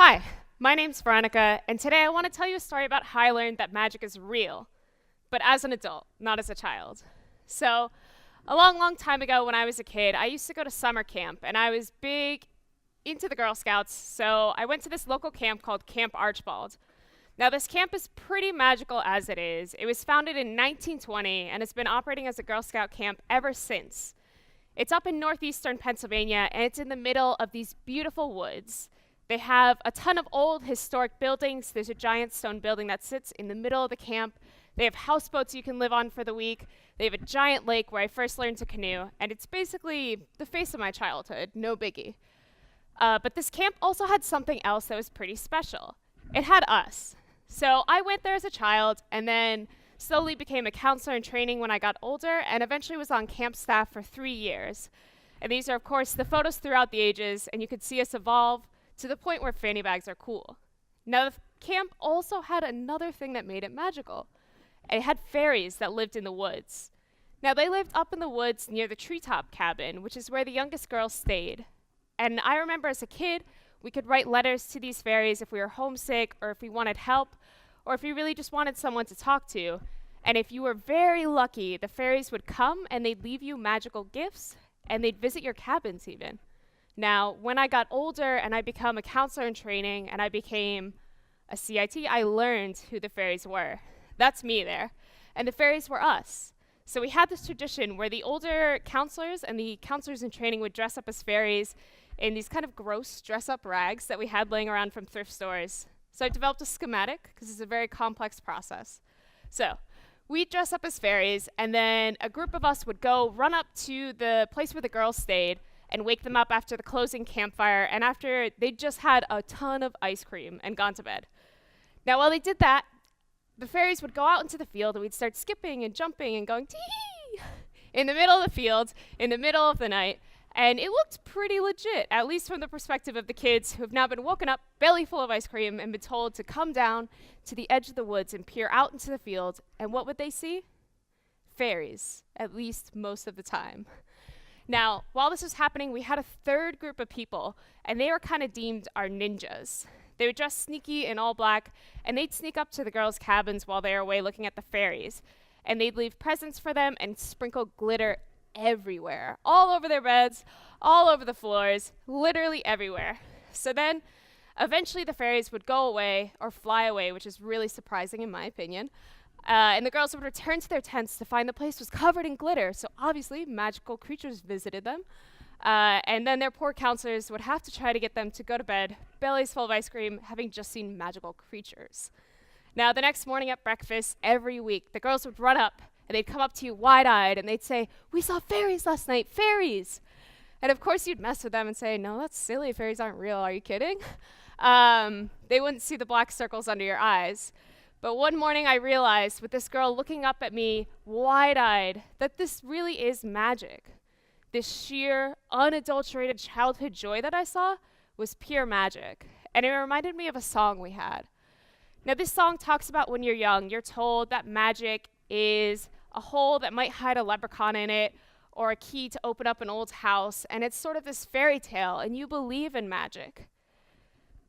Hi, my name's Veronica, and today I want to tell you a story about how I learned that magic is real, but as an adult, not as a child. So, a long, long time ago when I was a kid, I used to go to summer camp, and I was big into the Girl Scouts, so I went to this local camp called Camp Archbald. Now, this camp is pretty magical as it is. It was founded in 1920, and it's been operating as a Girl Scout camp ever since. It's up in northeastern Pennsylvania, and it's in the middle of these beautiful woods. They have a ton of old historic buildings. There's a giant stone building that sits in the middle of the camp. They have houseboats you can live on for the week. They have a giant lake where I first learned to canoe, and it's basically the face of my childhood, no biggie. But this camp also had something else that was pretty special. It had us. So I went there as a child, and then slowly became a counselor in training when I got older, and eventually was on camp staff for 3 years. And these are, of course, the photos throughout the ages, and you could see us evolve to the point where fanny bags are cool. Now, the camp also had another thing that made it magical. It had fairies that lived in the woods. Now, they lived up in the woods near the treetop cabin, which is where the youngest girls stayed. And I remember as a kid, we could write letters to these fairies if we were homesick, or if we wanted help, or if we really just wanted someone to talk to. And if you were very lucky, the fairies would come and they'd leave you magical gifts, and they'd visit your cabins even. Now, when I got older and I became a counselor in training and I became a CIT, I learned who the fairies were. That's me there. And the fairies were us. So we had this tradition where the older counselors and the counselors in training would dress up as fairies in these kind of gross dress-up rags that we had laying around from thrift stores. So I developed a schematic because it's a very complex process. So we'd dress up as fairies, and then a group of us would go run up to the place where the girls stayed and wake them up after the closing campfire, and after they'd just had a ton of ice cream and gone to bed. Now, while they did that, the fairies would go out into the field, and we'd start skipping and jumping and going tee in the middle of the field, in the middle of the night, and it looked pretty legit, at least from the perspective of the kids who have now been woken up belly full of ice cream and been told to come down to the edge of the woods and peer out into the field, and what would they see? Fairies, at least most of the time. Now, while this was happening, we had a third group of people, and they were kind of deemed our ninjas. They would dress sneaky in all black, and they'd sneak up to the girls' cabins while they were away looking at the fairies. And they'd leave presents for them and sprinkle glitter everywhere, all over their beds, all over the floors, literally everywhere. So then, eventually the fairies would go away, or fly away, which is really surprising in my opinion. And the girls would return to their tents to find the place was covered in glitter. So obviously, magical creatures visited them. And then their poor counselors would have to try to get them to go to bed, bellies full of ice cream, having just seen magical creatures. Now, the next morning at breakfast, every week, the girls would run up, and they'd come up to you wide-eyed, and they'd say, "We saw fairies last night, fairies!" And of course, you'd mess with them and say, "No, that's silly, fairies aren't real, are you kidding?" They wouldn't see the black circles under your eyes. But one morning I realized, with this girl looking up at me wide-eyed, that this really is magic. This sheer, unadulterated childhood joy that I saw was pure magic. And it reminded me of a song we had. Now, this song talks about when you're young, you're told that magic is a hole that might hide a leprechaun in it, or a key to open up an old house, and it's sort of this fairy tale, and you believe in magic.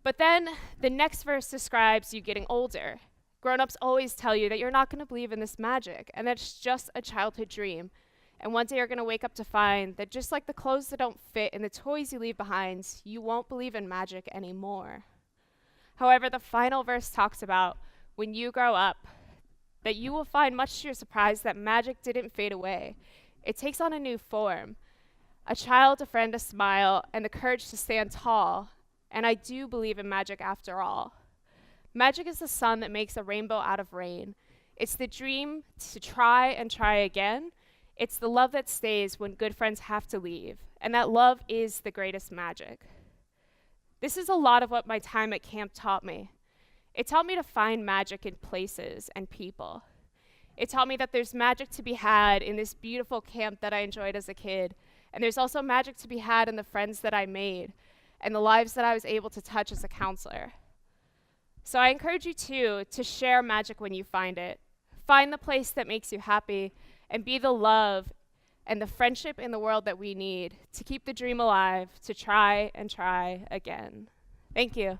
But then the next verse describes you getting older. Grown-ups always tell you that you're not going to believe in this magic, and that it's just a childhood dream. And one day you're going to wake up to find that just like the clothes that don't fit and the toys you leave behind, you won't believe in magic anymore. However, the final verse talks about when you grow up, that you will find, much to your surprise, that magic didn't fade away. It takes on a new form. A child, a friend, a smile, and the courage to stand tall. And I do believe in magic after all. Magic is the sun that makes a rainbow out of rain. It's the dream to try and try again. It's the love that stays when good friends have to leave. And that love is the greatest magic. This is a lot of what my time at camp taught me. It taught me to find magic in places and people. It taught me that there's magic to be had in this beautiful camp that I enjoyed as a kid. And there's also magic to be had in the friends that I made and the lives that I was able to touch as a counselor. So I encourage you too to share magic when you find it. Find the place that makes you happy and be the love and the friendship in the world that we need to keep the dream alive, to try and try again. Thank you.